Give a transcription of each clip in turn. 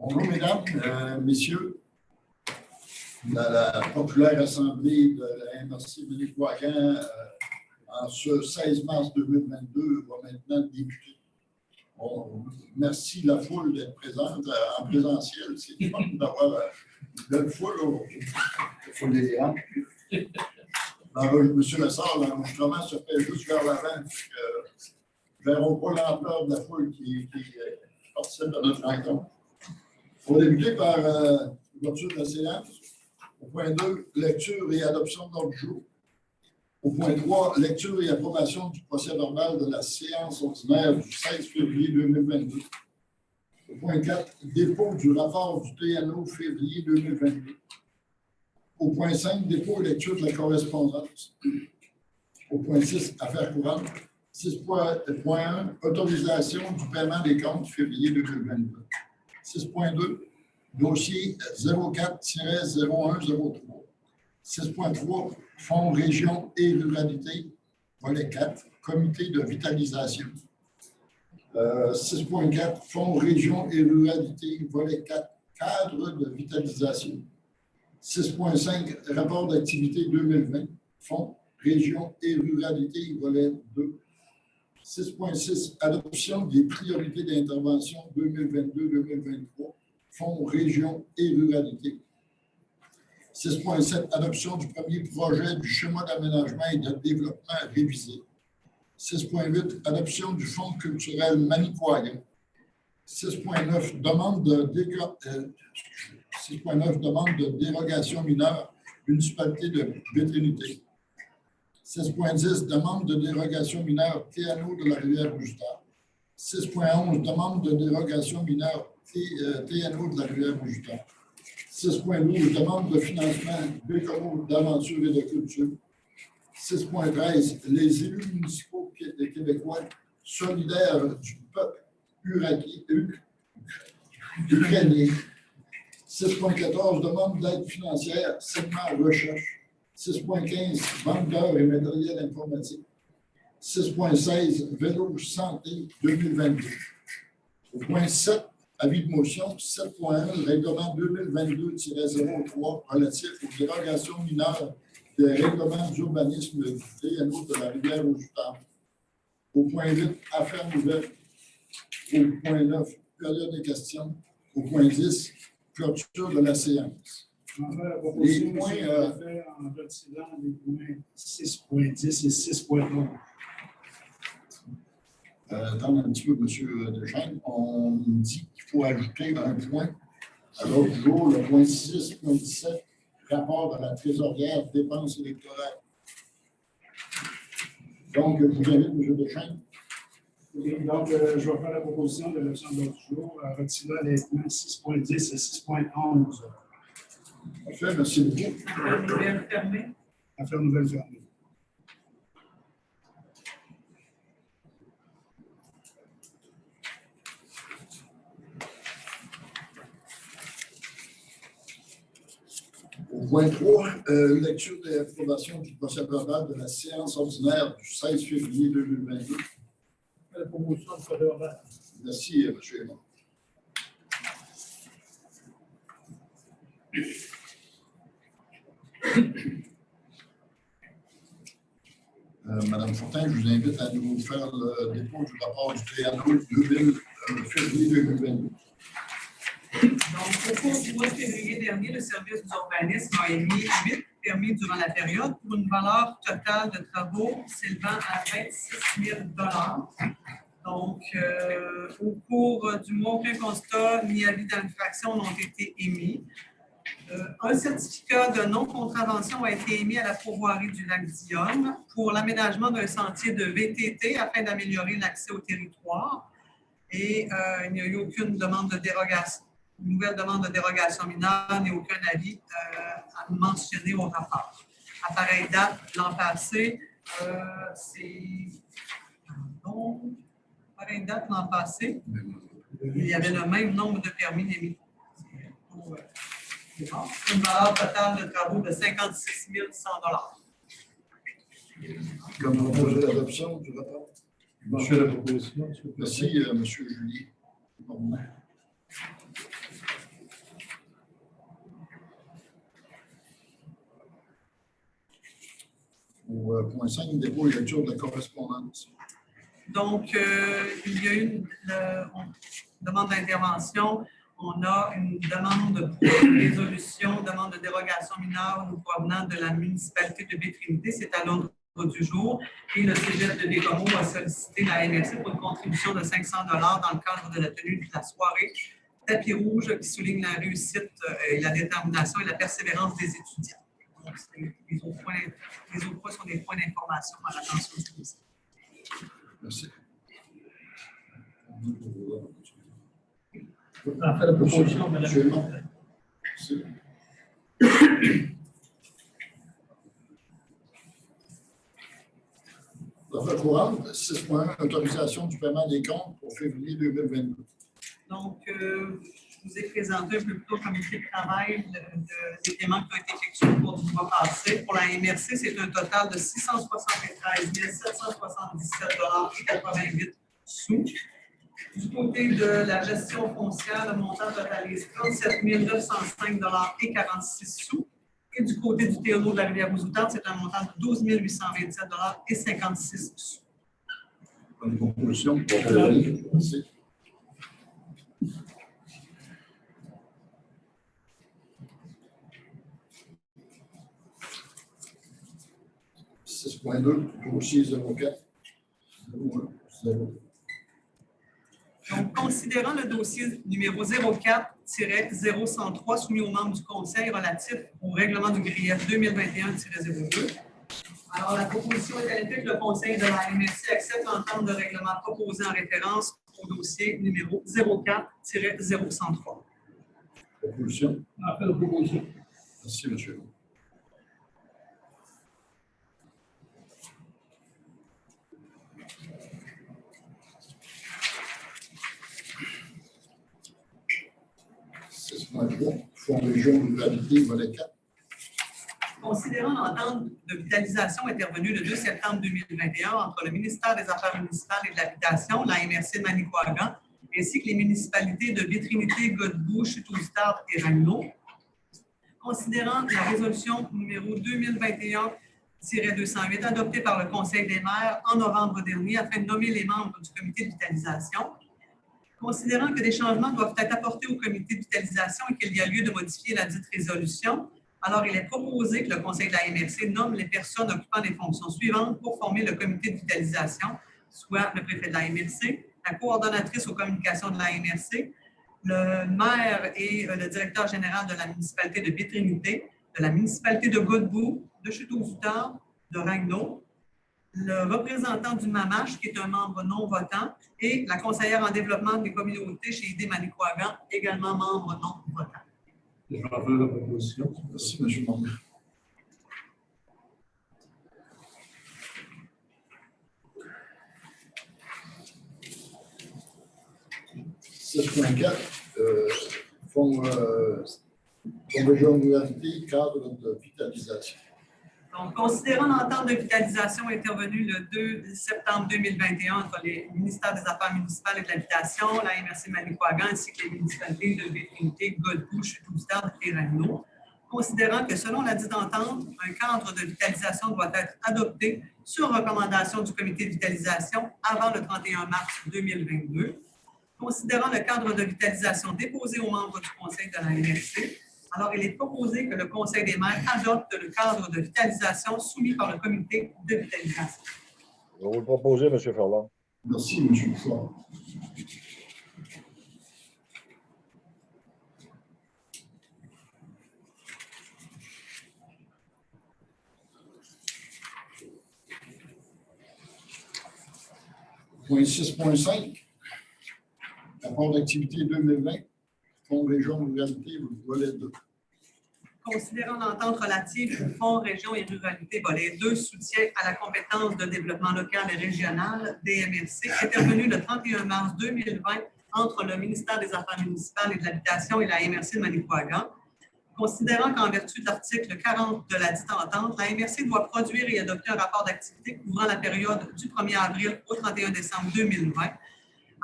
Bonjour, mesdames, messieurs. La populaire assemblée de la MRC Manicouagan, en ce 16 mars 2022, va maintenant débuter. On remercie la foule d'être présente en présentiel. C'est fun d'avoir une belle foule aujourd'hui. La foule des grands. Monsieur Lessard, l'enregistrement se fait juste vers l'avant. Nous ne verrons pas l'ampleur de la foule qui participe à notre rencontre. On va débuter par l'ouverture de la séance. Au point 2, lecture et adoption de l'ordre du jour. Au point 3, lecture et approbation du procès-verbal de la séance ordinaire du 16 février 2022. Au point 4, dépôt du rapport du TNO février 2022. Au point 5, dépôt et lecture de la correspondance. Au point 6, affaires courantes. 6.1, autorisation du paiement des comptes février 2022. 6.2, dossier 04-0103. 6.3, Fonds région et ruralité, volet 4, comité de vitalisation. 6.4, Fonds région et ruralité, volet 4, cadre de vitalisation. 6.5, rapport d'activité 2020, Fonds région et ruralité, volet 2. 6.6, adoption des priorités d'intervention 2022-2023, Fonds région et ruralité. 6.7, adoption du premier projet du schéma d'aménagement et de développement révisé. 6.8, adoption du Fonds culturel Manicouagan. 6.9, demande de dérogation mineure, municipalité de Vétrinité. 6.10, demande de dérogation mineure TNO de la Rivière-Rouge-Tard. 6.11, demande de dérogation mineure TNO de la Rivière-Rouge-Tard. 6.12, demande de financement Bécomo d'aventure et de culture. 6.13, les élus municipaux québécois solidaires du peuple ukrainien. 6.14, demande d'aide financière, segment recherche. 6.15, vente d'heures et matériel informatique. 6.16, vélo santé 2022. Au point 7, avis de motion. 7.1, règlement 2022-03 relatif aux dérogations mineures des règlements d'urbanisme du TNO de la Rivière-Rouge-Tard. Au point 8, affaires nouvelles. Au point 9, période de questions. Au point 10, clôture de la séance. Les points en retirant les points 6.10 et 6.11. Attendez un petit peu, M. Deschênes. On me dit qu'il faut ajouter un point à l'autre jour, le point 6.17, rapport de la trésorière dépenses électorales. Donc, je vous invite, M. Deschênes. Oui, donc, je vais faire la proposition de l'option de l'autre jour, retirer les points 6.10 et 6.11. Parfait, merci beaucoup. Affaires nouvelles fermées. Affaires nouvelles fermées. Au point 3, lecture et approbation du procès-verbal de la séance ordinaire du 16 février 2022. La promotion de procès-verbal. Merci, M. Aymon. Madame Fortin, je vous invite à nous faire le dépôt du rapport du TNO février 2022. Donc, au cours du mois de février dernier, le service d'urbanisme a émis 8 permis durant la période pour une valeur totale de travaux s'élevant à 26 000 $. Donc, au cours du mois, aucun constat ni avis d'infraction n'ont été émis. Un certificat de non-contravention a été émis à la pourvoirie du lac Dionne pour l'aménagement d'un sentier de VTT afin d'améliorer l'accès au territoire. Et il n'y a eu aucune demande de dérogation, nouvelle demande de dérogation mineure ni aucun avis à mentionner au rapport. À pareille date, l'an passé, il y avait le même nombre de permis émis. Une valeur totale de travaux de 56 100 $. Comme projet d'adoption du rapport. Monsieur la proposition. Merci, M. Julie. Au point 5, dépôt et lecture de la correspondance. Donc, il y a eu une demande d'intervention. On a une demande pour résolution, demande de dérogation mineure nous provenant de la municipalité de Baie-Trinité. C'est à l'ordre du jour. Et le cégep de Bécomo a sollicité la MRC pour une contribution de 500 $ dans le cadre de la tenue de la soirée Tapis rouge qui souligne la réussite et la détermination et la persévérance des étudiants. Donc, les autres points sont des points d'information à l'attention du ministère. Merci. En fait, la proposition, Mme. Absolument. Merci. L'affaire courante, 6.1, autorisation du paiement des comptes pour février 2022. Donc, je vous ai présenté un peu plus tôt le comité de travail des paiements qui ont été effectués au cours du mois passé. Pour la MRC, c'est un total de 673 777,88 $. Du côté de la gestion foncière, le montant totalise 37 905,46 $. Et du côté du TNO de la Rivière-aux-Outardes, c'est un montant de 12 827,56 $. Bonne proposition. Merci. Dossier 04. 0. Donc, considérant le dossier numéro 04-0103 soumis aux membres du Conseil relatif au règlement du grief 2021-02, alors la proposition est à l'effet que le Conseil de la MRC accepte l'entente de règlement proposée en référence au dossier numéro 04-0103. Proposition. En fait, la proposition. Merci, monsieur. Fonds région ruralité, volet 4. Considérant l'entente de vitalisation intervenue le 2 septembre 2021 entre le ministère des Affaires municipales et de l'Habitation, la MRC de Manicouagan, ainsi que les municipalités de Baie-Trinité, Godbout, Chute-aux-Outardes et Ragno, considérant la résolution numéro 2021-208 adoptée par le Conseil des maires en novembre dernier afin de nommer les membres du comité de vitalisation, considérant que des changements doivent être apportés au comité de vitalisation et qu'il y a lieu de modifier la dite résolution, alors il est proposé que le Conseil de la MRC nomme les personnes occupant les fonctions suivantes pour former le comité de vitalisation, soit le préfet de la MRC, la coordonnatrice aux communications de la MRC, le maire et le directeur général de la municipalité de Baie-Trinité, de la municipalité de Godbout, de Chute-aux-Outardes, de Ragno, le représentant du MAMACH, qui est un membre non votant, et la conseillère en développement des communautés chez ID Manicouagan, également membre non votant. Je vais faire la proposition. Merci, M. Membre. Fonds région ruralité, cadre de vitalisation. Donc, considérant l'entente de vitalisation intervenue le 2 septembre 2021 entre les ministères des Affaires municipales et de l'Habitation, la MRC Manicouagan ainsi que les municipalités de Baie-Trinité, Godbout, Chute-aux-Outardes et Ragno, considérant que selon la dite entente, un cadre de vitalisation doit être adopté sur recommandation du comité de vitalisation avant le 31 mars 2022, considérant le cadre de vitalisation déposé aux membres du Conseil de la MRC, alors il est proposé que le Conseil des maires adopte le cadre de vitalisation soumis par le comité de vitalisation. Je vais vous le proposer, M. Ferland. Merci, M. Fort. Point 6.5, rapport d'activité 2020, Fonds région ruralité, volet 2. Considérant l'entente relative au Fonds région et ruralité, volet 2, soutien à la compétence de développement local et régional, DMRC, intervenu le 31 mars 2020 entre le ministère des Affaires municipales et de l'Habitation et la MRC de Manicouagan, considérant qu'en vertu de l'article 40 de la dite entente, la MRC doit produire et adopter un rapport d'activité couvrant la période du 1er avril au 31 décembre 2020.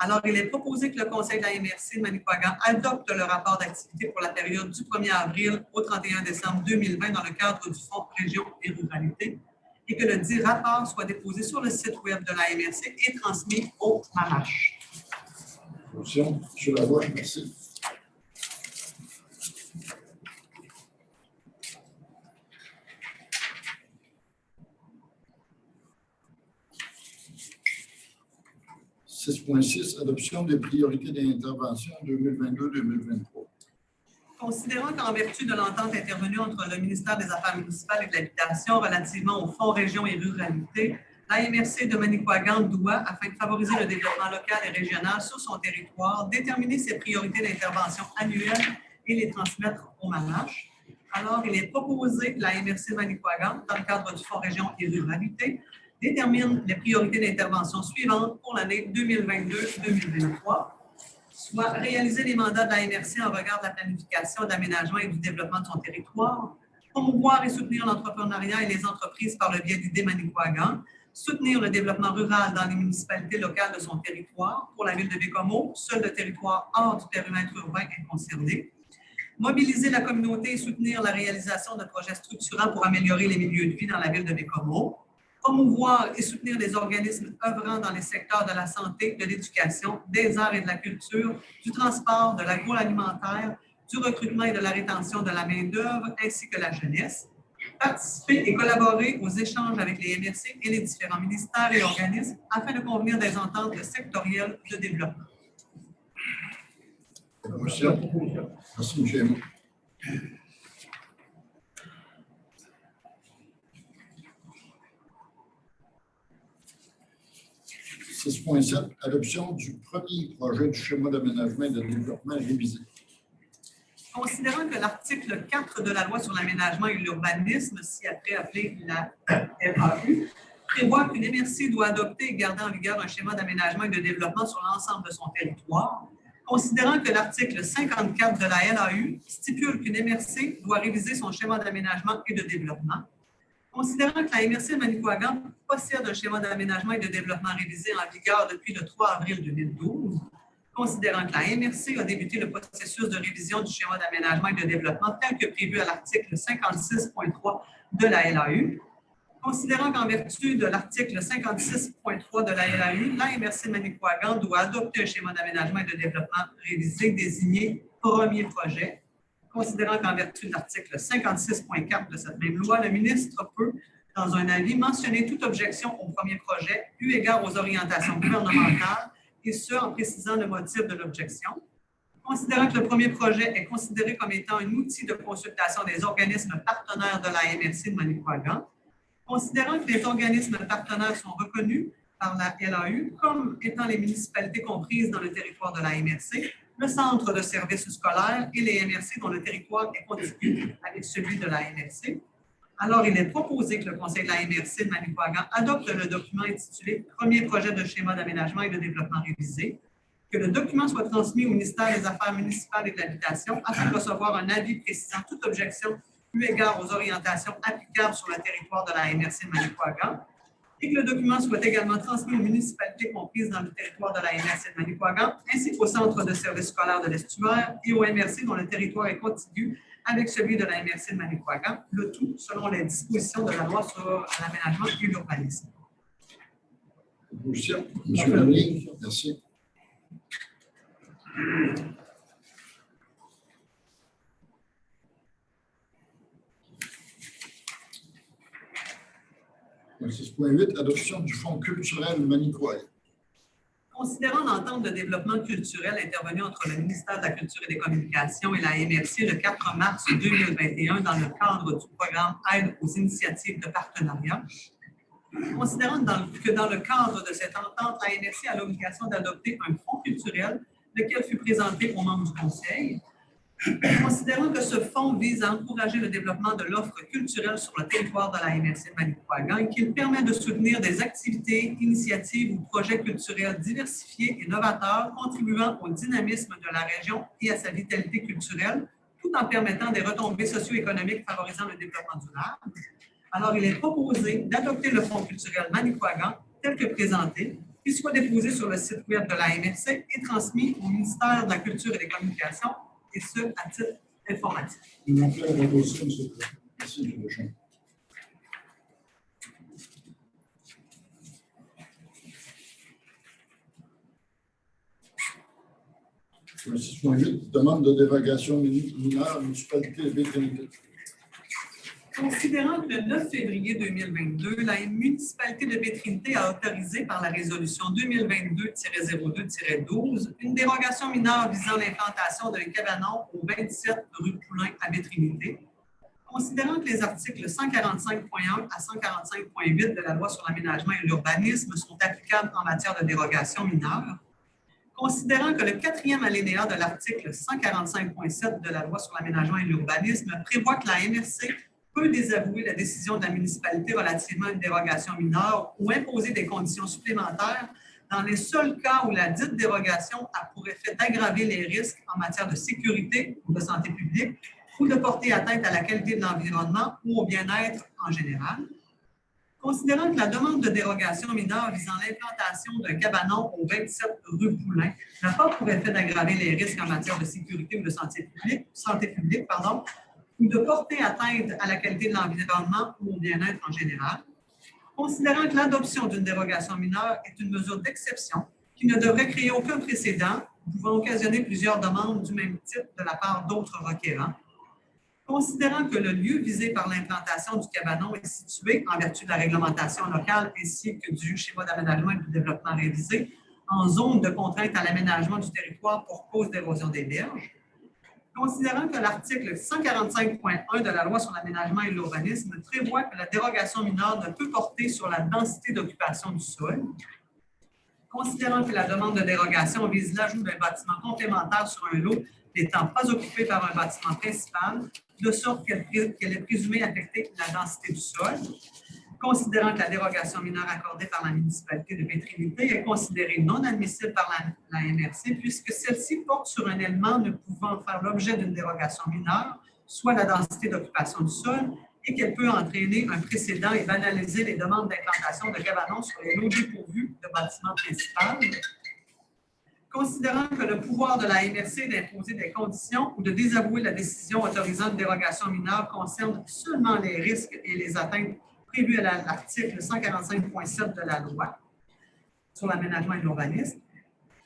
Alors, il est proposé que le Conseil de la MRC de Manicouagan adopte le rapport d'activité pour la période du 1er avril au 31 décembre 2020 dans le cadre du Fonds Région et Ruralité et que le dit rapport soit déposé sur le site web de la MRC et transmis au MAMACH. Opposition, M. Lavoie, merci. « 6.6 Adoption des priorités d'intervention 2022-2023. » Considérant qu'en vertu de l'entente intervenue entre le ministère des Affaires municipales et de l'Habitation relativement au Fonds Région et Ruralité, la MRC de Manicouagan doit, afin de favoriser le développement local et régional sur son territoire, déterminer ses priorités d'intervention annuelles et les transmettre au MAMACH. Alors, il est proposé que la MRC de Manicouagan, dans le cadre du Fonds Région et Ruralité, détermine les priorités d'intervention suivantes pour l'année 2022-2023. Soit réaliser les mandats de la MRC en regard de la planification, d'aménagement et du développement de son territoire, promouvoir et soutenir l'entrepreneuriat et les entreprises par le biais d'idées Manicouagan, soutenir le développement rural dans les municipalités locales de son territoire. Pour la ville de Bécomo, seul le territoire hors du périmètre urbain est concerné. Mobiliser la communauté et soutenir la réalisation de projets structurants pour améliorer les milieux de vie dans la ville de Bécomo. Promouvoir et soutenir les organismes œuvrant dans les secteurs de la santé, de l'éducation, des arts et de la culture, du transport, de l'agroalimentaire, du recrutement et de la rétention de la main-d'œuvre, ainsi que la jeunesse. Participer et collaborer aux échanges avec les MRC et les différents ministères et organismes afin de convenir des ententes sectorielles de développement. Merci, M. Aymon. 6.7 Adoption du premier projet du schéma d'aménagement et de développement révisé. Considérant que l'article 4 de la Loi sur l'aménagement et l'urbanisme, ci-après appelée la LAU, prévoit qu'une MRC doit adopter et garder en vigueur un schéma d'aménagement et de développement sur l'ensemble de son territoire, considérant que l'article 54 de la LAU stipule qu'une MRC doit réviser son schéma d'aménagement et de développement, considérant que la MRC de Manicouagan possède un schéma d'aménagement et de développement révisé en vigueur depuis le 3 avril 2012, considérant que la MRC a débuté le processus de révision du schéma d'aménagement et de développement tel que prévu à l'article 56.3 de la LAU, considérant qu'en vertu de l'article 56.3 de la LAU, la MRC de Manicouagan doit adopter un schéma d'aménagement et de développement révisé désigné premier projet, considérant qu'en vertu de l'article 56.4 de cette même loi, le ministre peut, dans un avis, mentionner toute objection au premier projet, eu égard aux orientations gouvernementales, et ce, en précisant le motif de l'objection. Considérant que le premier projet est considéré comme étant un outil de consultation des organismes partenaires de la MRC de Manicouagan, considérant que les organismes partenaires sont reconnus par la LAU comme étant les municipalités comprises dans le territoire de la MRC, le centre de services scolaires et les MRC dont le territoire est contigu avec celui de la MRC. Alors, il est proposé que le Conseil de la MRC de Manicouagan adopte le document intitulé « Premier projet de schéma d'aménagement et de développement révisé », que le document soit transmis au ministère des Affaires municipales et de l'Habitation afin de recevoir un avis précisant toute objection eu égard aux orientations applicables sur le territoire de la MRC de Manicouagan, et que le document soit également transmis aux municipalités comprises dans le territoire de la MRC de Manicouagan, ainsi qu'au centre de services scolaires de l'Estuaire et au MRC dont le territoire est contigu avec celui de la MRC de Manicouagan, le tout selon les dispositions de la loi sur l'aménagement et l'urbanisme. Opposition, M. Lamie, merci. « 6.8 Adoption du Fonds culturel Manicouagan. » Considérant l'entente de développement culturel intervenue entre le ministère de la Culture et des Communications et la MRC le 4 mars 2021 dans le cadre du programme Aide aux initiatives de partenariat, considérant que dans le cadre de cette entente, la MRC a l'obligation d'adopter un fonds culturel, lequel fut présenté aux membres du Conseil, considérant que ce fonds vise à encourager le développement de l'offre culturelle sur le territoire de la MRC de Manicouagan et qu'il permet de soutenir des activités, initiatives ou projets culturels diversifiés et novateurs contribuant au dynamisme de la région et à sa vitalité culturelle, tout en permettant des retombées socio-économiques favorisant le développement durable. Alors, il est proposé d'adopter le Fonds culturel Manicouagan tel que présenté, qu'il soit déposé sur le site web de la MRC et transmis au ministère de la Culture et des Communications, et ce, à titre informatif. Je vous la proposition, M. le Président. Merci, M. Deschamps. 6.8, demande de dérogation mineure, municipalité de Baie-Trinité. Considérant que le 9 février 2022, la municipalité de Baie-Trinité a autorisé par la résolution 2022-02-12 une dérogation mineure visant l'implantation d'un cabanon au 27 rue Poulain à Baie-Trinité, considérant que les articles 145.1 à 145.8 de la Loi sur l'aménagement et l'urbanisme sont applicables en matière de dérogation mineure, considérant que le 4e alinéa de l'article 145.7 de la Loi sur l'aménagement et l'urbanisme prévoit que la MRC peut désavouer la décision de la municipalité relativement à une dérogation mineure ou imposer des conditions supplémentaires dans les seuls cas où la dite dérogation a pour effet d'aggraver les risques en matière de sécurité ou de santé publique ou de porter atteinte à la qualité de l'environnement ou au bien-être en général. Considérant que la demande de dérogation mineure visant l'implantation d'un cabanon au 27 rue Poulain n'a pas pour effet d'aggraver les risques en matière de sécurité ou de santé publique, ou de porter atteinte à la qualité de l'environnement ou au bien-être en général, considérant que l'adoption d'une dérogation mineure est une mesure d'exception qui ne devrait créer aucun précédent, pouvant occasionner plusieurs demandes du même type de la part d'autres requérants, considérant que le lieu visé par l'implantation du cabanon est situé, en vertu de la réglementation locale ainsi que du schéma d'aménagement et de développement révisé, en zone de contrainte à l'aménagement du territoire pour cause d'érosion des berges, considérant que l'article 145.1 de la Loi sur l'aménagement et l'urbanisme prévoit que la dérogation mineure ne peut porter sur la densité d'occupation du sol, considérant que la demande de dérogation vise l'ajout d'un bâtiment complémentaire sur un lot n'étant pas occupé par un bâtiment principal, de sorte qu'elle est présumée affecter la densité du sol, considérant que la dérogation mineure accordée par la municipalité de Baie-Trinité est considérée non admissible par la MRC, puisque celle-ci porte sur un élément ne pouvant faire l'objet d'une dérogation mineure, soit la densité d'occupation du sol, et qu'elle peut entraîner un précédent et banaliser les demandes d'implantation de cabanons sur les lots dépourvus de bâtiments principaux. Considérant que le pouvoir de la MRC d'imposer des conditions ou de désavouer la décision autorisant une dérogation mineure concerne seulement les risques et les atteintes prévues à l'article 145.7 de la Loi sur l'aménagement et l'urbanisme,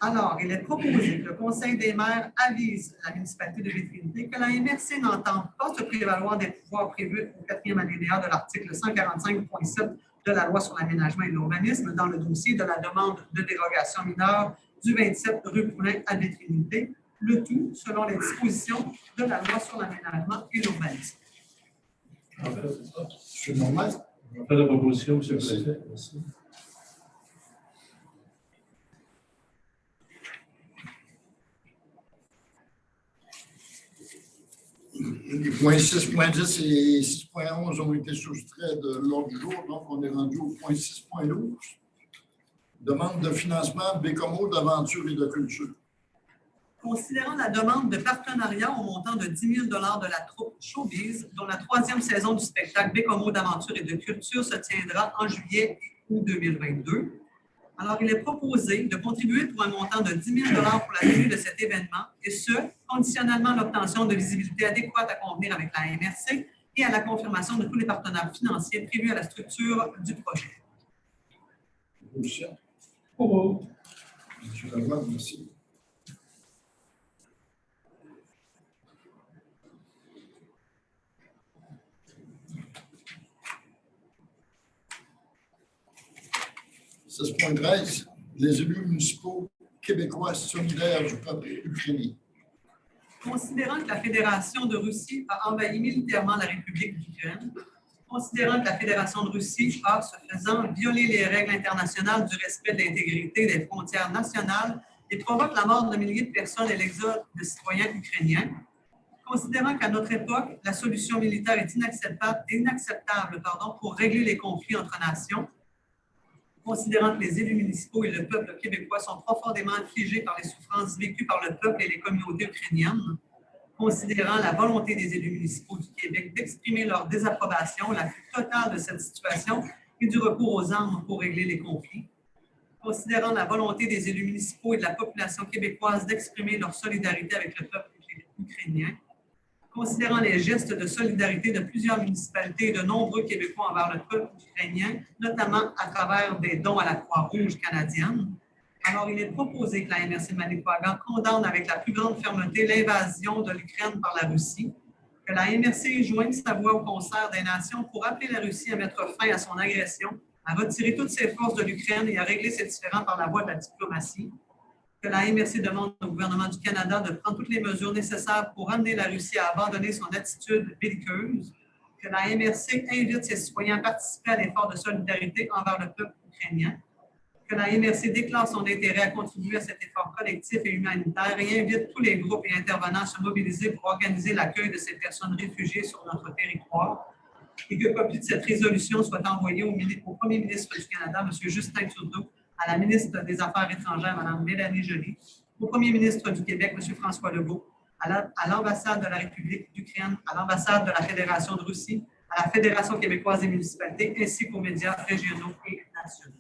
alors il est proposé que le Conseil des maires avise la municipalité de Baie-Trinité que la MRC n'entend pas se prévaloir des pouvoirs prévus au 4e alinéa de l'article 145.7 de la Loi sur l'aménagement et l'urbanisme dans le dossier de la demande de dérogation mineure du 27 rue Poulain à Baie-Trinité, le tout selon les dispositions de la Loi sur l'aménagement et l'urbanisme. C'est normal. Je vais faire la proposition, M. le Préfet. Merci. Les points 6.10 et 6.11 ont été soustraits de l'ordre du jour, donc on est rendu au point 6.12. Demande de financement Bécomo d'aventure et de culture. Considérant la demande de partenariat au montant de 10 000 de la troupe Showbiz, dont la 3e saison du spectacle Bécomo d'aventure et de culture se tiendra en juillet et août 2022. Alors, il est proposé de contribuer pour un montant de 10 000 pour la tenue de cet événement, et ce, conditionnellement à l'obtention de visibilité adéquate à convenir avec la MRC et à la confirmation de tous les partenaires financiers prévus à la structure du projet. Proposition. Oh, M. Lavoie, merci. « 6.13. Les élus municipaux québécois solidaires du peuple ukrainien. » Considérant que la Fédération de Russie a envahi militairement la République d'Ukraine, considérant que la Fédération de Russie a, ce faisant, violé les règles internationales du respect de l'intégrité des frontières nationales et provoque la mort de milliers de personnes et l'exode de citoyens ukrainiens, considérant qu'à notre époque, la solution militaire est inacceptable pour régler les conflits entre nations, considérant que les élus municipaux et le peuple québécois sont profondément affligés par les souffrances vécues par le peuple et les communautés ukrainiennes, considérant la volonté des élus municipaux du Québec d'exprimer leur désapprobation la plus totale de cette situation et du recours aux armes pour régler les conflits, considérant la volonté des élus municipaux et de la population québécoise d'exprimer leur solidarité avec le peuple ukrainien, considérant les gestes de solidarité de plusieurs municipalités et de nombreux Québécois envers le peuple ukrainien, notamment à travers des dons à la Croix-Rouge canadienne, Alors, il est proposé que la MRC de Manicouagan condamne avec la plus grande fermeté l'invasion de l'Ukraine par la Russie, que la MRC joigne sa voix au concert des nations pour appeler la Russie à mettre fin à son agression, à retirer toutes ses forces de l'Ukraine et à régler ses différends par la voie de la diplomatie, que la MRC demande au gouvernement du Canada de prendre toutes les mesures nécessaires pour amener la Russie à abandonner son attitude belliqueuse, que la MRC invite ses citoyens à participer à l'effort de solidarité envers le peuple ukrainien, que la MRC déclare son intérêt à contribuer à cet effort collectif et humanitaire et invite tous les groupes et intervenants à se mobiliser pour organiser l'accueil de ces personnes réfugiées sur notre territoire et que copie de cette résolution soit envoyée au Premier ministre du Canada, M. Justin Trudeau, à la ministre des Affaires étrangères, Mme Mélanie Joly, au Premier ministre du Québec, M. François Legault, à l'ambassade de la République d'Ukraine, à l'ambassade de la Fédération de Russie, à la Fédération québécoise des municipalités, ainsi qu'aux médias régionaux et nationaux.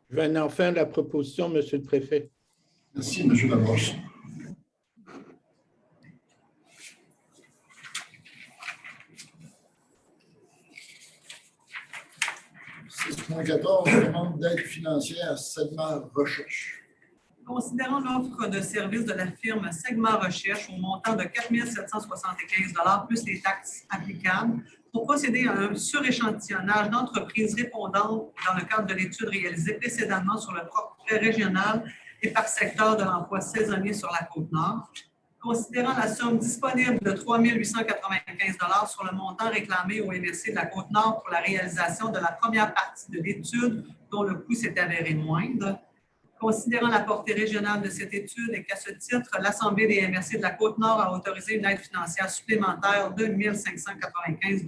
Je vais enfin la proposition, Monsieur le Préfet. Merci, M. Labrosse. Demande d'aide financière, segment recherche. Considérant l'offre de services de la firme Segment Recherche au montant de 4 775 plus les taxes applicables pour procéder à un suréchantillonnage d'entreprises répondantes dans le cadre de l'étude réalisée précédemment sur le portrait régional et par secteur de l'emploi saisonnier sur la Côte-Nord, considérant la somme disponible de 3 895 sur le montant réclamé au MRC de la Côte-Nord pour la réalisation de la première partie de l'étude dont le coût s'est avéré moindre, considérant la portée régionale de cette étude et qu'à ce titre, l'Assemblée des MRC de la Côte-Nord a autorisé une aide financière supplémentaire de 1 595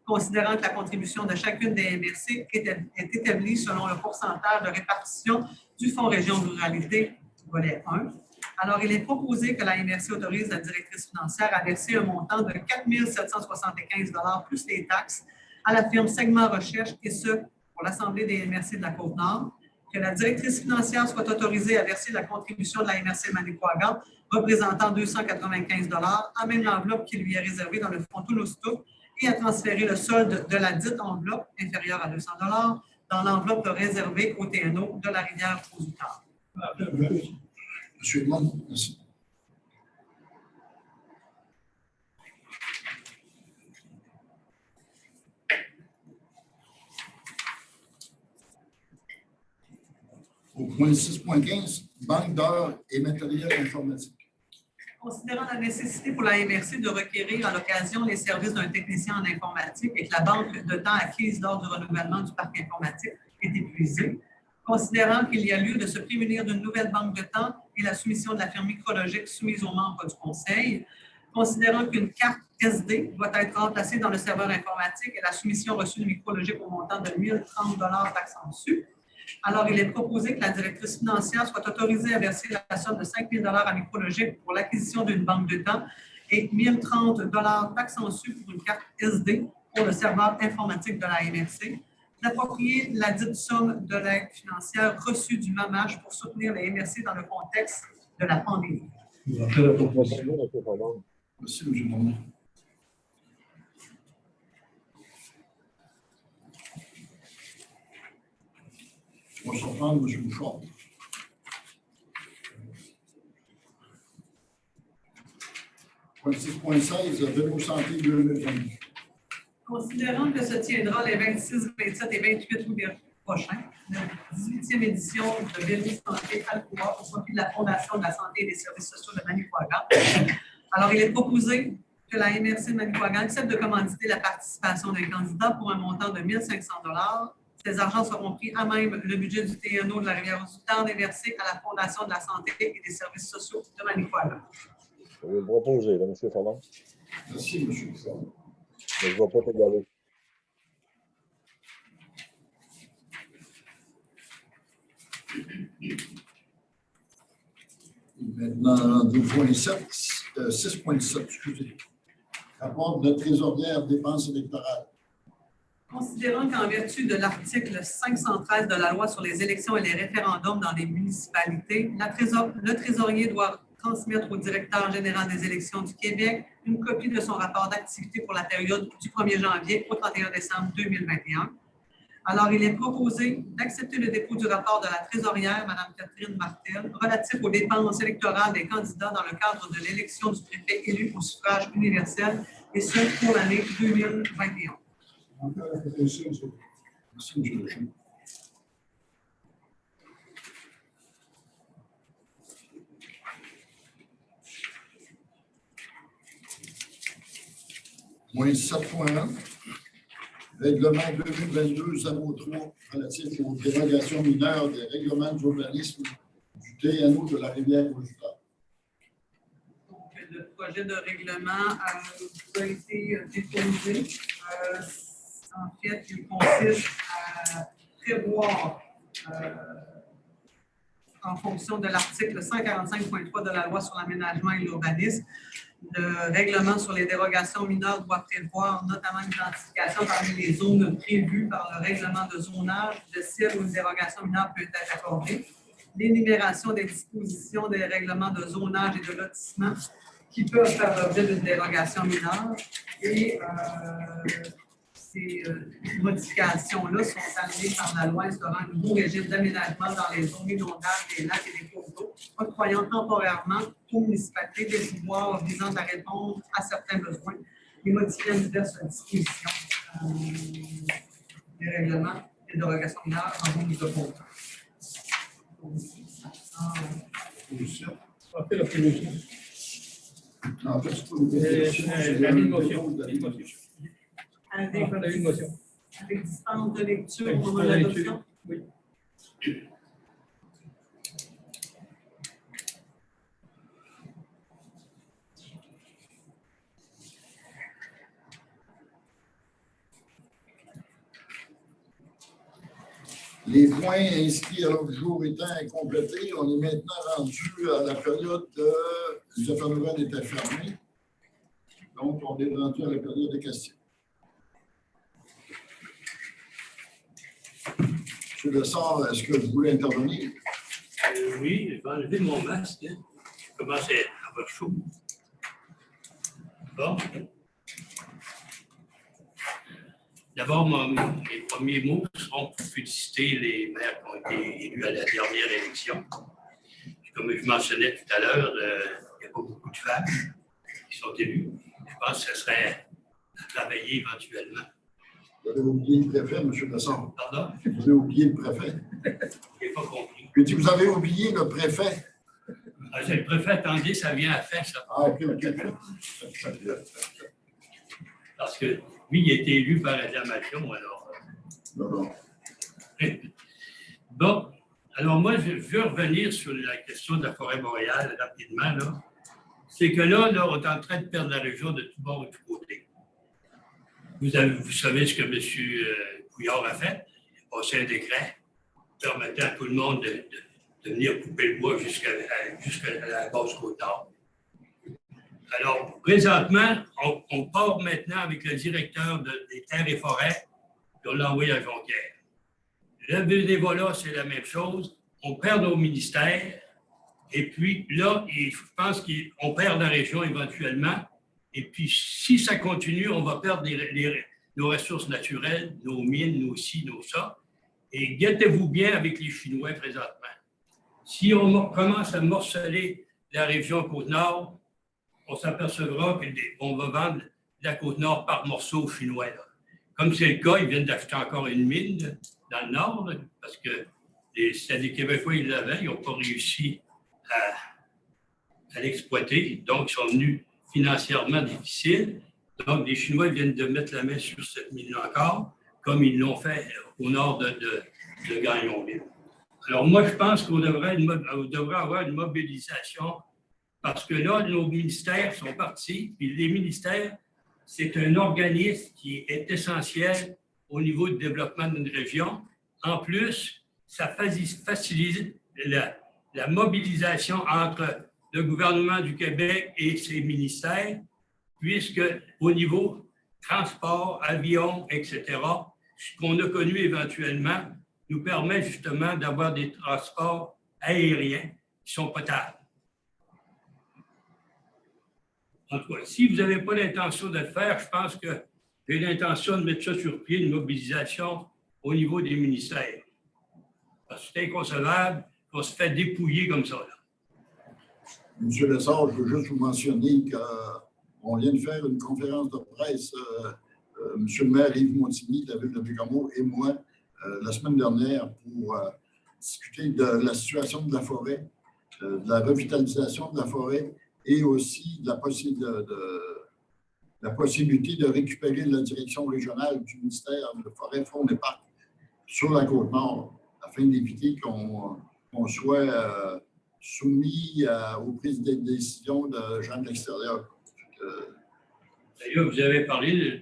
considérant que la contribution de chacune des MRC est établie selon le pourcentage de répartition du Fonds Région Ruralité, volet 1. Alors, il est proposé que la MRC autorise la directrice financière à verser un montant de 4 775 plus les taxes à la firme Segment Recherche, et ce, pour l'Assemblée des MRC de la Côte-Nord, que la directrice financière soit autorisée à verser la contribution de la MRC Manicouagan représentant 295 à même l'enveloppe qui lui est réservée dans le fonds Toulouse-Toup et à transférer le solde de la dite enveloppe inférieure à 200 dans l'enveloppe réservée au TNO de la rivière aux Outards. Monsieur Edmond, merci. Au point 6.15, banque d'heures et matériel informatique. Considérant la nécessité pour la MRC de requérir à l'occasion les services d'un technicien en informatique et que la banque de temps acquise lors du renouvellement du parc informatique est épuisée, considérant qu'il y a lieu de se prémunir d'une nouvelle banque de temps et la soumission de la firme micrologique soumise aux membres du Conseil, considérant qu'une carte SD doit être remplacée dans le serveur informatique et la soumission reçue de micrologique au montant de 1 030 taxes en dessus. Alors, il est proposé que la directrice financière soit autorisée à verser la somme de 5 000 à micrologique pour l'acquisition d'une banque de temps et 1 030 taxes en dessus pour une carte SD pour le serveur informatique de la MRC, d'approprier la dite somme de l'aide financière reçue du MAMACH pour soutenir les MRC dans le contexte de la pandémie. Je vais faire la proposition. Monsieur Fordon. Merci, M. Normand. On va s'en prendre, M. Bouchard. Point 6.16, Vélo Santé 2020. Considérant que se tiendra les 26, 27 et 28 août prochains, la 18e édition de Vélo Santé Alcoa au profit de la Fondation de la santé et des services sociaux de Manicouagan. Alors, il est proposé que la MRC de Manicouagan accepte de commanditer la participation d'un candidat pour un montant de 1 500 $. Ces argents seront pris à même le budget du TNO de la Rivière-aux-Outards et versés à la Fondation de la santé et des services sociaux de Manicouagan. Je vais le proposer, là, M. Fordon. Merci, M. Bouchard. Mais je ne vais pas t'égaler. Maintenant, 6.7, excusez. Rapport de trésorière dépenses électorales. Considérant qu'en vertu de l'article 513 de la loi sur les élections et les référendums dans les municipalités, le trésorier doit transmettre au directeur général des élections du Québec une copie de son rapport d'activité pour la période du 1er janvier au 31 décembre 2021. Alors, il est proposé d'accepter le dépôt du rapport de la trésorière, Mme Catherine Martel, relatif aux dépenses électorales des candidats dans le cadre de l'élection du préfet élu au suffrage universel, et ce pour l'année 2021. On va faire la proposition, M. Merci, M. Deschamps. Moins 7.1, règlement 2022-03 relatif aux dérogations mineures des règlements d'urbanisme du TNO de la Rivière-aux-Juteurs. Donc, le projet de règlement a été déposé. En fait, il consiste à prévoir, en fonction de l'article 145.3 de la loi sur l'aménagement et l'urbanisme, le règlement sur les dérogations mineures doit prévoir notamment l'identification parmi les zones prévues par le règlement de zonage de celles où une dérogation mineure peut être accordée, l'énumération des dispositions des règlements de zonage et de lotissement qui peuvent faire l'objet d'une dérogation mineure, et ces modifications-là sont amenées par la loi instaurant un nouveau régime d'aménagement dans les zones inondables des lacs et des cours d'eau, octroyant temporairement aux municipalités des pouvoirs visant à répondre à certains besoins et modifiant diverses dispositions des règlements et dérogations mineures en zone de cours d'eau. Position. On fait la proposition. En fait, c'est pas une proposition, c'est La un motion. dépôt d'avis. Avec distance de lecture au moment de l'adoption. Oui. Les points inscrits à l'ordre du jour étant complétés, on est maintenant rendu à la période de... Les affaires nouvelles étaient fermées. Donc, on est rendu à la période des questions. M. Lessard, est-ce que vous voulez intervenir? Oui, je vais enlever mon masque. Hein. Je commence à avoir chaud. Bon. D'abord, mes premiers mots seront pour féliciter les maires qui ont été élus à la dernière élection. Puis, comme je mentionnais tout à l'heure, il n'y a pas beaucoup de femmes qui sont élues. Je pense que ce serait à travailler éventuellement. Vous avez oublié le préfet, M. Lessard. Pardon? Vous avez oublié le préfet. Je n'ai pas compris. Puis, vous avez oublié le préfet. Ah, c'est le préfet, attendez, ça vient à faire, ça. Ah, OK, OK. Parce que lui, il a été élu par acclamation, alors. Non, non. Bon, alors moi, je veux revenir sur la question de la forêt boréale rapidement. Là. C'est que là, on est en train de perdre la région de tout bord et de tout côté. Vous savez ce que M. Couillard a fait. Il a passé un décret permettant à tout le monde de venir couper le bois jusqu'à la base Côte-Nord. Alors, présentement, on part maintenant avec le directeur des terres et forêts, puis on l'a envoyé à Jonquière. Le bénévolat, c'est la même chose. On perd nos ministères, et puis là, je pense qu'on perd la région éventuellement, et puis si ça continue, on va perdre nos ressources naturelles, nos mines, nos ci, nos ça. Et guettez-vous bien avec les Chinois présentement. Si on commence à morceler la région Côte-Nord, on s'apercevra qu'on va vendre la Côte-Nord par morceaux aux Chinois. Là. Comme c'est le cas, ils viennent d'acheter encore une mine dans le Nord, là, parce que c'était des Québécois, ils l'avaient, ils n'ont pas réussi à l'exploiter. Donc, ils sont venus financièrement difficiles. Donc, les Chinois viennent de mettre la main sur cette mine encore, comme ils l'ont fait au nord de Gagnonville. Alors, moi, je pense qu'on devrait avoir une mobilisation parce que là, nos ministères sont partis, puis les ministères, c'est un organisme qui est essentiel au niveau du développement d'une région. En plus, ça facilite la mobilisation entre le gouvernement du Québec et ses ministères, puisque au niveau transport, avion, etc., ce qu'on a connu éventuellement nous permet justement d'avoir des transports aériens qui sont potables. En tout cas, si vous n'avez pas l'intention de le faire, je pense que j'ai l'intention de mettre ça sur pied, une mobilisation au niveau des ministères. Parce que c'est inconcevable qu'on se fait dépouiller comme ça. Là. Monsieur Lessard, je veux juste vous mentionner qu'on vient de faire une conférence de presse, Monsieur le maire Yves Montigny de la ville de Bécamo et moi, la semaine dernière, pour discuter de la situation de la forêt, de la revitalisation de la forêt et aussi de la possibilité de récupérer la direction régionale du ministère de Forêt, Faune et Parcs sur la Côte-Nord, afin d'éviter qu'on soit soumis aux prises de décision de gens de l'extérieur. D'ailleurs, vous avez parlé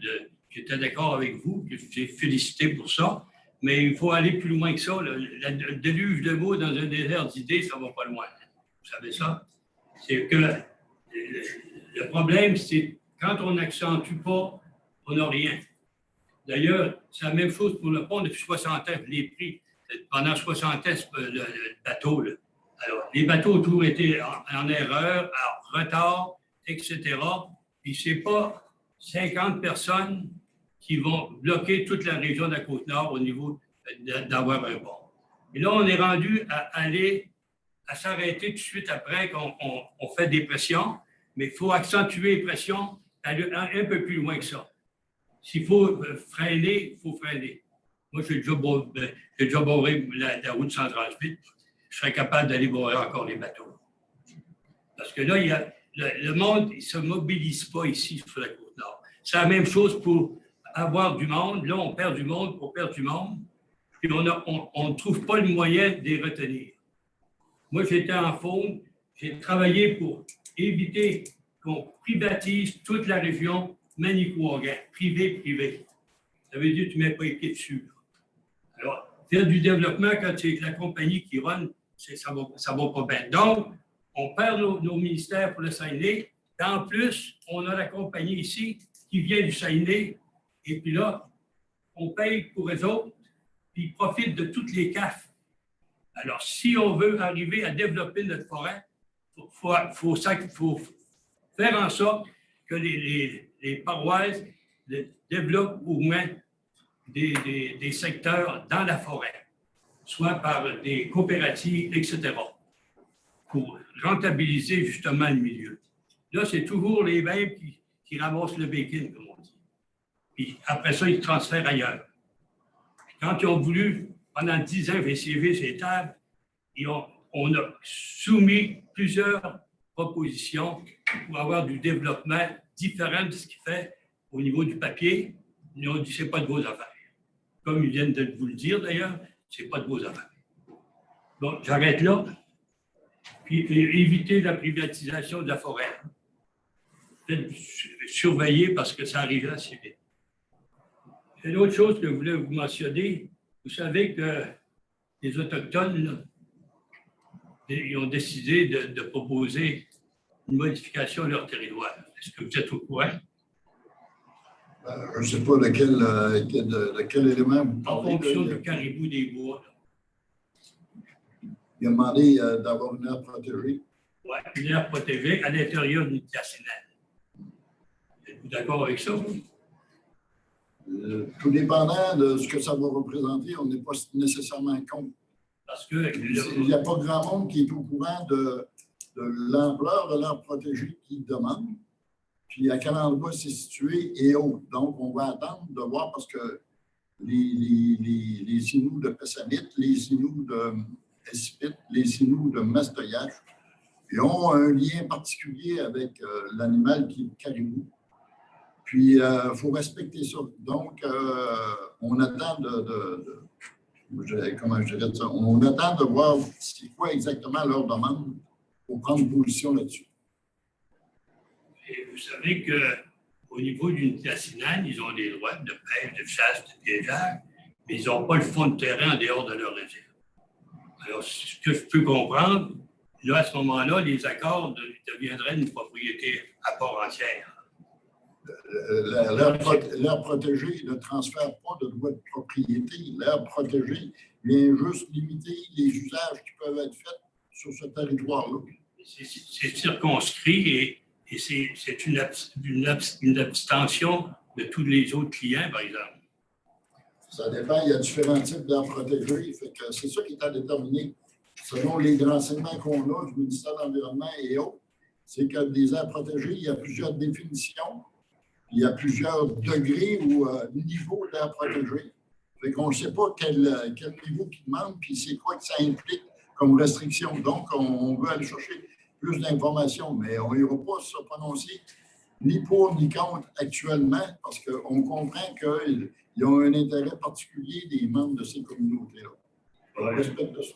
j'étais d'accord avec vous, que j'ai félicité pour ça, mais il faut aller plus loin que ça. Le déluge de mots dans un désert d'idées, ça ne va pas loin. Vous savez ça? C'est que le problème, c'est quand on n'accentue pas, on n'a rien. D'ailleurs, c'est la même chose pour le pont depuis 60 ans. Je l'ai pris pendant 60 ans, le bateau. Là. Alors, les bateaux ont toujours été en erreur, en retard, etc. Puis, ce n'est pas 50 personnes qui vont bloquer toute la région de la Côte-Nord au niveau d'avoir un pont. Et là, on est rendu à s'arrêter tout de suite après qu'on fait des pressions, mais il faut accentuer les pressions, aller un peu plus loin que ça. S'il faut freiner, il faut freiner. Moi, j'ai déjà boré la route 138. Je serais capable d'aller borer encore les bateaux. Parce que là, le monde ne se mobilise pas ici sur la Côte-Nord. C'est la même chose pour avoir du monde. Là, on perd du monde pour perdre du monde. Puis on ne trouve pas le moyen de les retenir. Moi, j'étais en faune. J'ai travaillé pour éviter qu'on privatise toute la région Manicouagan, privé. Ça veut dire que tu ne mets pas les pieds dessus. Alors, faire du développement quand c'est la compagnie qui run, ça va pas bien. Donc, on perd nos ministères pour le Saguenay. En plus, on a la compagnie ici qui vient du Saguenay. Et puis là, on paye pour eux autres, puis ils profitent de toutes les CAF. Alors, si on veut arriver à développer notre forêt, il faut faire en sorte que les paroisses développent au moins des secteurs dans la forêt, soit par des coopératives, etc., pour rentabiliser justement le milieu. Là, c'est toujours les mêmes qui ramassent le bacon, comme on dit. Puis après ça, ils transfèrent ailleurs. Puis quand ils ont voulu, pendant 10 ans, VCV, ces tables, on a soumis plusieurs propositions pour avoir du développement différent de ce qu'il fait au niveau du papier. Ils ont dit, ce n'est pas de vos affaires. Comme ils viennent de vous le dire d'ailleurs, ce n'est pas de vos affaires. Bon, j'arrête là. Puis éviter la privatisation de la forêt. Peut-être surveiller parce que ça arrive assez vite. Une autre chose que je voulais vous mentionner, vous savez que les Autochtones, là, ils ont décidé de proposer une modification de leur territoire. Est-ce que vous êtes au courant? Je ne sais pas de quel élément vous En parlez. fonction du caribou des bois. Il a demandé d'avoir une aire protégée. Oui, une aire protégée à l'intérieur d'une Nitassinan. Êtes-vous d'accord avec ça? Tout dépendant de ce que ça va représenter, on n'est pas nécessairement contre. Parce que Il n'y a pas grand monde qui est au courant de l'ampleur de l'aire protégée qu'ils demandent, puis à quel endroit c'est situé et autres. Donc, on va attendre de voir parce que les Inuits de Pessamit, les Inuits de Espit, les Inuits de Mastoyache, ils ont un lien particulier avec l'animal qui est le caribou. Puis, il faut respecter ça. Donc, on attend comment je dirais ça? On attend de voir c'est quoi exactement leur demande pour prendre position là-dessus. Et vous savez qu'au niveau d'une Nitassinan, ils ont des droits de pêche, de chasse, de piégeage, mais ils n'ont pas le fond de terrain en dehors de leur réserve. Alors, ce que je peux comprendre, là, à ce moment-là, les accords deviendraient une propriété à part entière. L'aire protégée ne transfère pas de droit de propriété. L'aire protégée vient juste limiter les usages qui peuvent être faits sur ce territoire-là. C'est circonscrit et c'est une abstention de tous les autres clients, par exemple. Ça dépend, il y a différents types d'aires protégées. Fait que c'est ça qui est à déterminer. Selon les renseignements qu'on a du ministère de l'Environnement et autres, c'est que des aires protégées, il y a plusieurs définitions, il y a plusieurs degrés ou niveaux d'aires protégées. Fait qu'on ne sait pas quel niveau qui demande, puis c'est quoi que ça implique comme restriction. Donc, on veut aller chercher plus d'informations, mais on n'ira pas se prononcer ni pour ni contre actuellement, parce qu'on comprend qu'ils ont un intérêt particulier des membres de ces communautés-là. On respecte ça.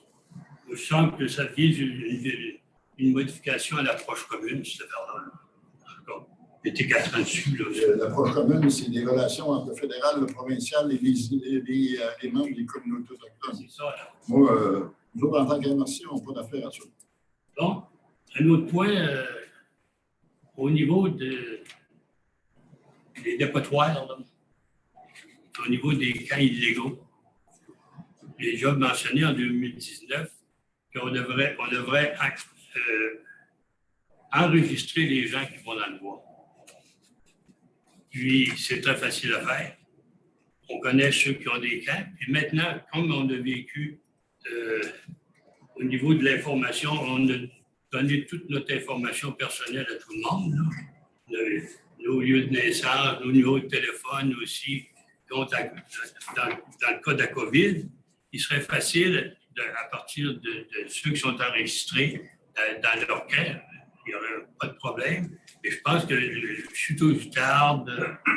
Je sens que ça vise une modification à l'approche commune, cette affaire-là. J'étais 4 ans dessus. L'approche commune, c'est des relations entre le fédéral, le provincial et les membres des communautés autochtones. C'est ça, là. Moi, nous autres, en tant qu'MRC, on n'a pas d'affaire à ça. Bon, un autre point, au niveau des dépotoirs, là, au niveau des camps illégaux, j'ai déjà mentionné en 2019 qu'on devrait enregistrer les gens qui vont dans le bois. Puis, c'est très facile à faire. On connaît ceux qui ont des camps. Puis maintenant, comme on a vécu au niveau de l'information, on a donné toute notre information personnelle à tout le monde. Là. Nos lieux de naissance, nos numéros de téléphone aussi. Donc, dans le cas de la COVID, il serait facile, à partir de ceux qui sont enregistrés dans leur camp, il n'y aurait pas de problème. Mais je pense que le Chute-aux-Jutardes,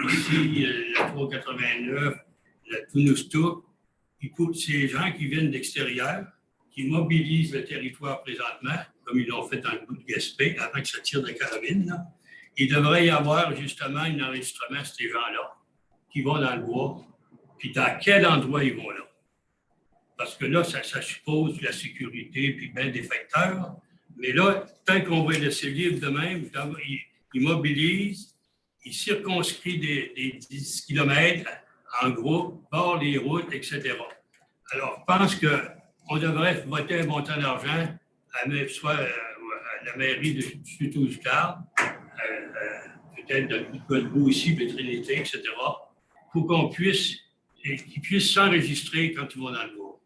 ici, la 389, la Tounoustou, ces gens qui viennent d'extérieur, qui mobilisent le territoire présentement, comme ils l'ont fait dans le bout de Gaspé, avant que ça tire de carabine, là, il devrait y avoir justement un enregistrement de ces gens-là qui vont dans le bois, puis dans quel endroit ils vont là. Parce que là, ça suppose la sécurité, puis bien des facteurs. Mais là, tant qu'on va laisser libre de même, il mobilise, il circonscrit des 10 km en gros, bord les routes, etc. Alors, je pense qu'on devrait voter un montant d'argent, soit à la mairie de Chute-aux-Jutardes, peut-être de Godbout ici, de Trinité, etc., pour qu'ils puissent s'enregistrer quand ils vont dans le bois.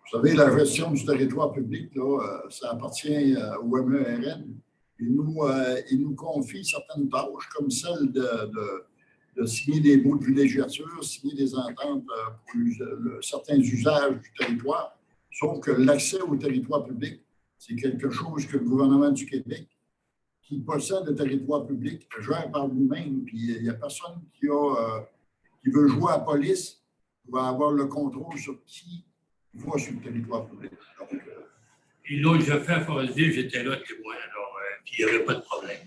Vous savez, la gestion du territoire public, là, ça appartient au MERN. Il nous confie certaines tâches, comme celle de signer des baux de villégiature, signer des ententes pour certains usages du territoire. Sauf que l'accès au territoire public, c'est quelque chose que le gouvernement du Québec, qui possède le territoire public, gère par lui-même. Puis il n'y a personne qui veut jouer à la police, qui va avoir le contrôle sur qui va sur le territoire public. Donc, et l'autre, je fais à Forestville, j'étais là témoin, alors, puis il n'y avait pas de problème.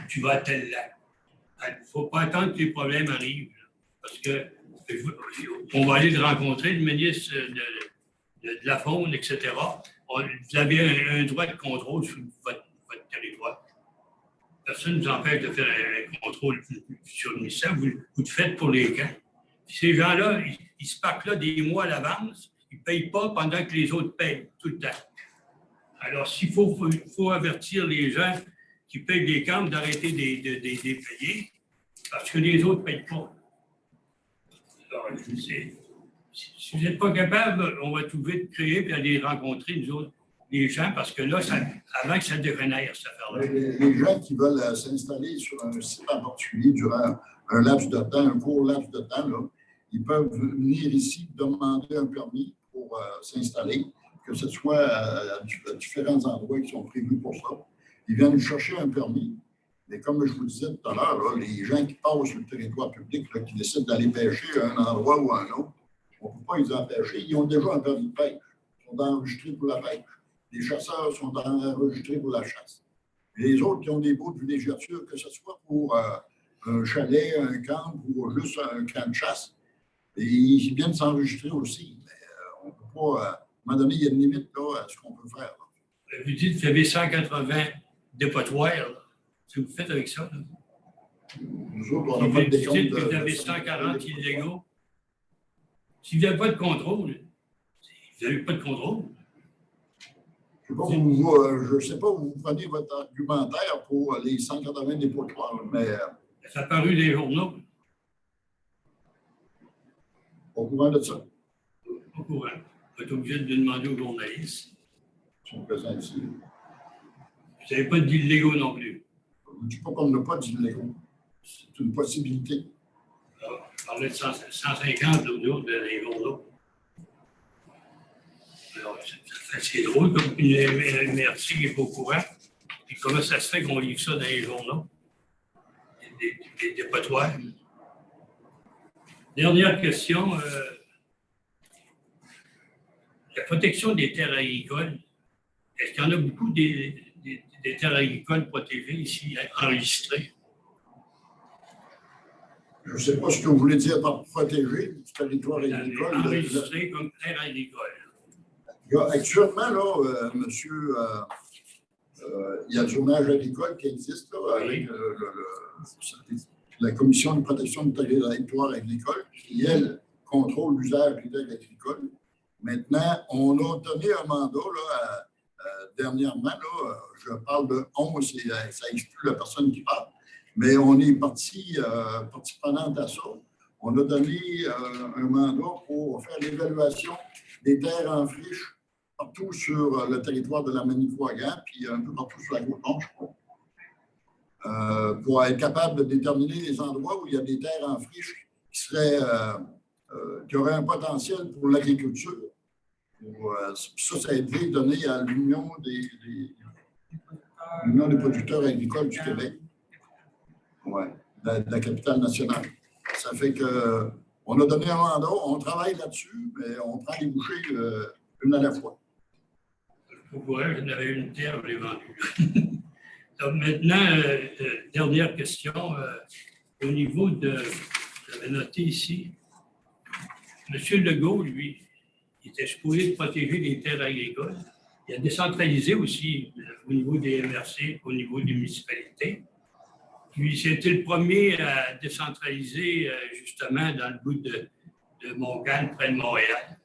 Tu vas à tel lac. Il ne faut pas attendre que les problèmes arrivent, là, parce qu'on va aller rencontrer le ministre de la Faune, etc. Vous avez un droit de contrôle sur votre territoire. Personne ne vous empêche de faire un contrôle sur le ministère. Vous le faites pour les camps. Ces gens-là, ils se parquent là des mois à l'avance. Ils ne payent pas pendant que les autres payent tout le temps. Alors, s'il faut avertir les gens qui payent des camps d'arrêter de les payer parce que les autres ne payent pas. Alors, si vous n'êtes pas capable, on va tout vite créer et aller rencontrer, nous autres, les gens, parce que là, avant que ça dégénère, cette affaire-là. Les gens qui veulent s'installer sur un site en particulier durant un laps de temps, un court laps de temps, là, ils peuvent venir ici demander un permis pour s'installer, que ce soit à différents endroits qui sont prévus pour ça. Ils viennent chercher un permis. Mais comme je vous disais tout à l'heure, là, les gens qui passent sur le territoire public, là, qui décident d'aller pêcher à un endroit ou à un autre, on ne peut pas les empêcher. Ils ont déjà un permis de pêche. Ils sont enregistrés pour la pêche. Les chasseurs sont enregistrés pour la chasse. Et les autres qui ont des baux de villégiature, que ce soit pour un chalet, un camp ou juste un camp de chasse, et ils viennent s'enregistrer aussi. Mais on ne peut pas, à un moment donné, il y a une limite là, à ce qu'on peut faire. Là. Vous dites que vous avez 180 dépotoirs. Qu'est-ce que vous faites avec ça? Là? Nous autres, on n'a pas de décompte. Vous dites que vous avez 140 illégaux. Si vous n'avez pas de contrôle, vous n'avez pas de contrôle. Je ne sais pas où vous prenez votre argumentaire pour les 180 dépotoirs, mais... Ça a paru des journaux. Au courant de ça, Au courant. Vous êtes obligé de demander aux journalistes. ils sont présents ici. Vous n'avez pas d'illégaux non plus. Je ne dis pas qu'on n'a pas d'illégaux. C'est une possibilité. Alors, on parlait de 150 l'autre de les journaux. Alors, c'est drôle comme une merci qui n'est pas au courant. Puis comment ça se fait qu'on livre ça dans les journaux? Des dépotoirs. Dernière question. La protection des terres agricoles. Est-ce qu'il y en a beaucoup des terres agricoles protégées ici, enregistrées? Je ne sais pas ce que vous voulez dire par protéger du territoire agricole. Enregistrées comme terres agricoles. Il y a actuellement, là, monsieur, il y a le zonage agricole qui existe là, avec la Commission de protection du territoire agricole qui, elle, contrôle l'usage des terres agricoles. Maintenant, on a donné un mandat là, dernièrement, là, je parle de 11, ça exclut la personne qui parle, mais on est partie prenante à ça. On a donné un mandat pour faire l'évaluation des terres en friche partout sur le territoire de la Manicouagan, puis un peu partout sur la Côte-Nord, je crois. Pour être capable de déterminer les endroits où il y a des terres en friche qui auraient un potentiel pour l'agriculture. Ça a été donné à l'Union des producteurs agricoles du Québec, de la capitale nationale. Ça fait qu'on a donné un mandat, on travaille là-dessus, mais on prend les bouchées une à la fois. Pour vous, j'en avais une terre, je l'ai vendue. Donc maintenant, dernière question. Au niveau de, j'avais noté ici, M. Legault, lui, il était supposé de protéger les terres agricoles. Il a décentralisé aussi au niveau des MRC, au niveau des municipalités. Puis c'était le premier à décentraliser justement dans le bout de Montcalm, près de Montréal,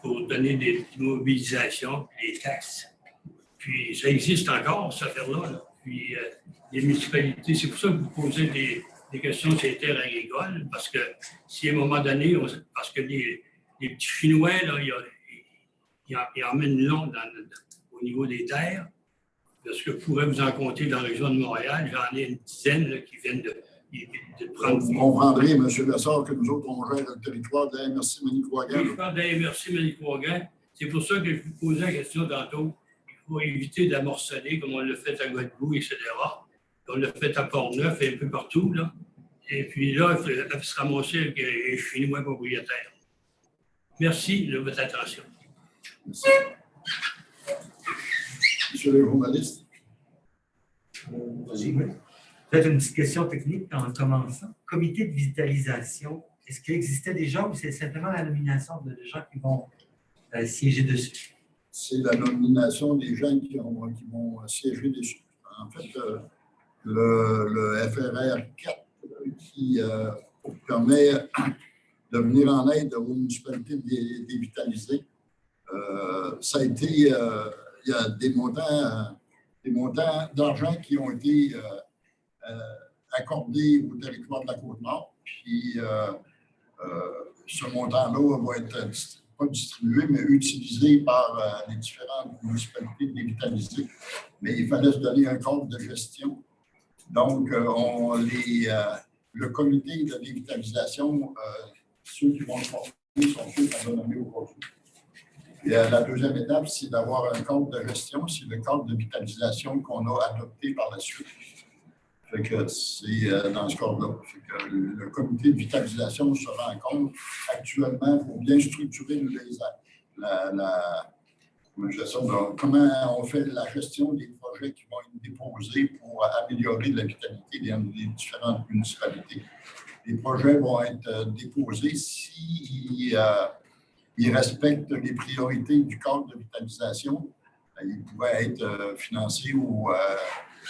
pour donner des mobilisations, des taxes. Puis ça existe encore, cette affaire-là. Là. Puis les municipalités, c'est pour ça que vous posez des questions sur les terres agricoles, parce que si à un moment donné, parce que les petits Chinois, là, ils emmènent long au niveau des terres. Parce que je pourrais vous en compter dans la région de Montréal, j'en ai une dizaine là, qui viennent de prendre. Vous comprendrez, M. Lessard, que nous autres, on gère le territoire de la MRC Manicouagan. Je parle de la MRC Manicouagan. C'est pour ça que je vous posais la question tantôt. Il faut éviter d'amorceler, comme on l'a fait à Godbout, etc. On l'a fait à Port-Neuf et un peu partout. Là. Et puis là, il faut se ramasser avec les Chinois propriétaires. Merci de votre attention. Merci. Monsieur le journaliste. Vas-y, oui. Peut-être une petite question technique en commençant. Comité de vitalisation, est-ce qu'il existait déjà ou c'est simplement la nomination de gens qui vont siéger dessus? C'est la nomination des gens qui vont siéger dessus. En fait, le FRR 4 qui permet de venir en aide aux municipalités dévitalisées, ça a été, il y a des montants d'argent qui ont été accordés au territoire de la Côte-Nord. Puis, ce montant-là va être pas distribué, mais utilisé par les différentes municipalités dévitalisées. Mais il fallait se donner un cadre de gestion. Donc, le comité de dévitalisation, ceux qui vont le former sont ceux qu'on va nommer aujourd'hui. Et la deuxième étape, c'est d'avoir un cadre de gestion. C'est le cadre de vitalisation qu'on a adopté par la suite. Fait que c'est dans ce cadre-là. Le comité de vitalisation se rencontre actuellement pour bien structurer comment on fait la gestion des projets qui vont être déposés pour améliorer la vitalité des différentes municipalités. Les projets vont être déposés s'ils respectent les priorités du cadre de vitalisation. Ils pourraient être financés ou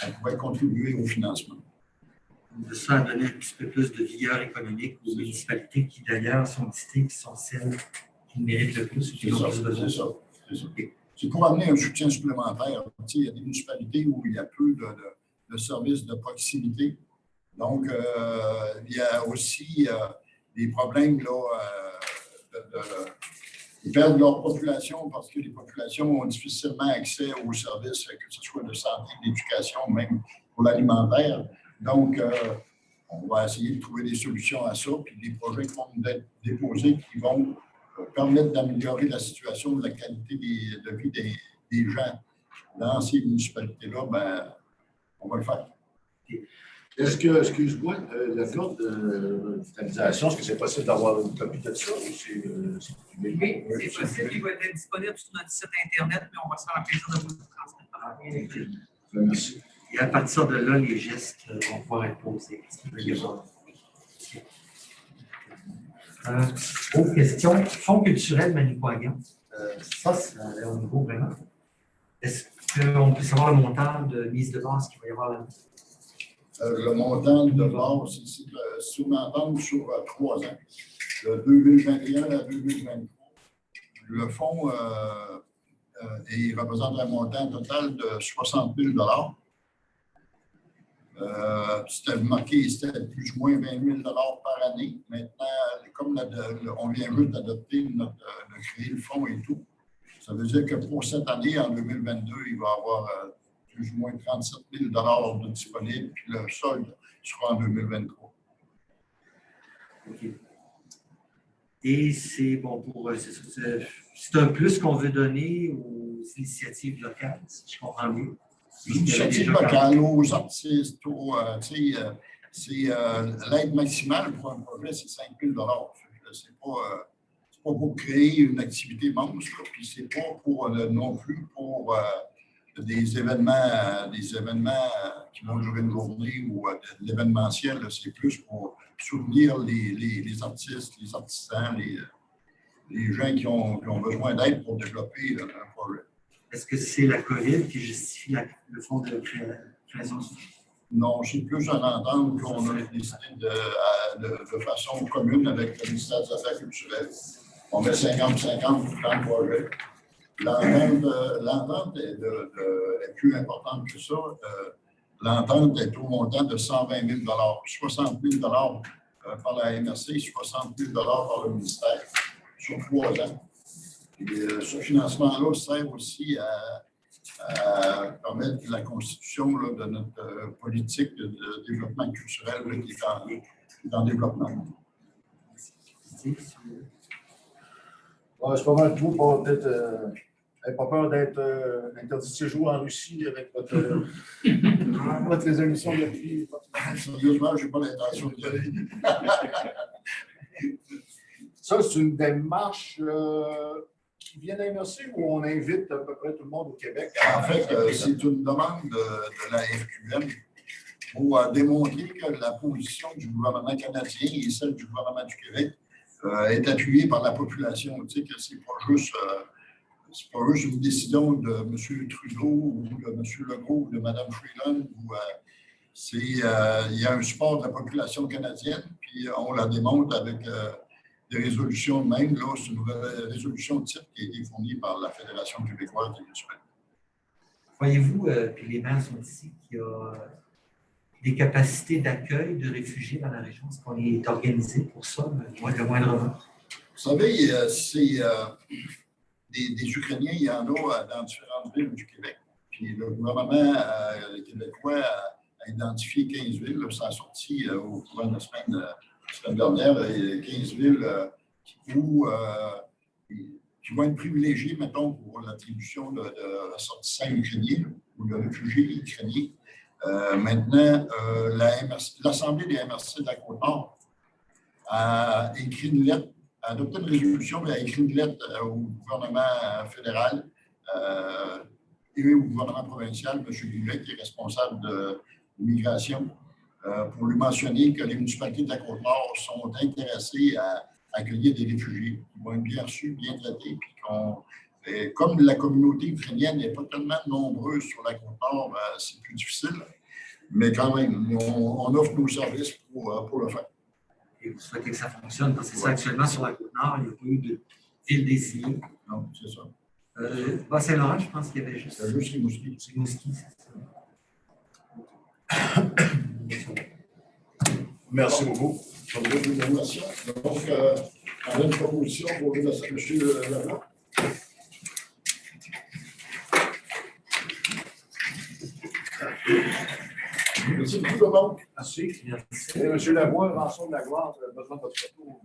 on pourrait contribuer au financement. Ça a donné un petit peu plus de vigueur économique aux municipalités qui, d'ailleurs, sont listées, qui sont celles qui méritent le plus. C'est ça. C'est pour amener un soutien supplémentaire. Il y a des municipalités où il y a peu de services de proximité. Donc, il y a aussi des problèmes là, ils perdent leur population parce que les populations ont difficilement accès aux services, que ce soit de santé, d'éducation, même pour l'alimentaire. Donc, on va essayer de trouver des solutions à ça, puis des projets qui vont nous être déposés qui vont permettre d'améliorer la situation de la qualité de vie des gens dans ces municipalités-là. Ben, on va le faire. Est-ce que, excuse-moi, la carte de vitalisation, est-ce que c'est possible d'avoir une copie de ça? Ou c'est Oui, c'est possible. Il va être disponible sur notre site Internet, mais on va se faire un plaisir de vous le transmettre. Merci. Et à partir de là, les gestes vont pouvoir être posés. Autre question. Fonds culturel Manicouagan. Ça, c'est au niveau vraiment. Est-ce qu'on peut savoir le montant de mise de base qu'il va y avoir là? Le montant de base, si on entend sur 3 ans, de 2021 à 2023, le fonds il représente un montant total de 60 000 c'était marqué, c'était plus ou moins 20 000 par année. Maintenant, comme on vient juste d'adopter, de créer le fonds et tout, ça veut dire que pour cette année, en 2022, il va y avoir plus ou moins 37 000 de disponibles, puis le solde sera en 2023. OK. Et c'est bon pour. C'est un plus qu'on veut donner aux initiatives locales, si je comprends bien. Initiative locale, aux artistes, c'est l'aide maximale pour un projet, c'est 5 000 c'est pas pour créer une activité monstre, puis c'est pas pour non plus pour des événements qui vont durer une journée ou de l'événementiel. C'est plus pour soutenir les artistes, les artisans, les gens qui ont besoin d'aide pour développer un projet. Est-ce que c'est la COVID qui justifie le fonds de création? Non, c'est plus un entente qu'on a décidé de façon commune avec le ministère des Affaires culturelles. On met 50-50 dans le projet. L'entente est plus importante que ça. L'entente est au montant de 120 000 60 000 par la MRC, 60 000 par le ministère sur 3 ans. Et ce financement-là sert aussi à permettre la constitution là, de notre politique de développement culturel là, qui est en développement. C'est pas mal tout pour peut-être. Pas peur d'être interdit de séjour en Russie avec votre résolution depuis. Sérieusement, je n'ai pas l'intention de y aller. Ça, c'est une démarche qui vient d'MRC où on invite à peu près tout le monde au Québec. En fait, c'est une demande de la FQM pour démontrer que la position du gouvernement canadien et celle du gouvernement du Québec est appuyée par la population. Tu sais, que c'est pas juste une décision de M. Trudeau ou de M. Legault ou de Mme Freeland. Il y a un support de la population canadienne, puis on la démontre avec des résolutions même. Là, c'est une résolution de type qui a été fournie par la Fédération québécoise des municipalités. Voyez-vous, puis les maires sont ici, qu'il y a des capacités d'accueil de réfugiés dans la région? Est-ce qu'on est organisé pour ça, le moindrement? Vous savez, c'est des Ukrainiens, il y en a dans différentes villes du Québec. Puis le gouvernement québécois a identifié 15 villes. Ça a sorti au cours de la semaine dernière, 15 villes qui vont être privilégiées, mettons, pour l'attribution de ressortissants ukrainiens ou de réfugiés ukrainiens. Maintenant, l'Assemblée des MRC de la Côte-Nord a écrit une lettre, a adopté une résolution, mais a écrit une lettre au gouvernement fédéral et au gouvernement provincial, M. Guillet, qui est responsable de l'immigration, pour lui mentionner que les municipalités de la Côte-Nord sont intéressées à accueillir des réfugiés qui vont être bien reçus, bien traités, puis comme la communauté ukrainienne n'est pas tellement nombreuse sur la Côte-Nord, c'est plus difficile, mais quand même, on offre nos services pour le faire. Et vous souhaitez que ça fonctionne, parce que c'est ça, actuellement, sur la Côte-Nord, il n'y a pas eu de ville désignée. Non, c'est ça. Bas-Saint-Laurent, je pense qu'il y avait juste. C'est juste Rimouski. Rimouski, c'est ça. Merci beaucoup. Sur le de la motion. Donc, on a une proposition pour M. Lavoie. Merci beaucoup, le monde. Merci. Et M. Lavoie, Rançon de la Gloire, besoin de votre photo.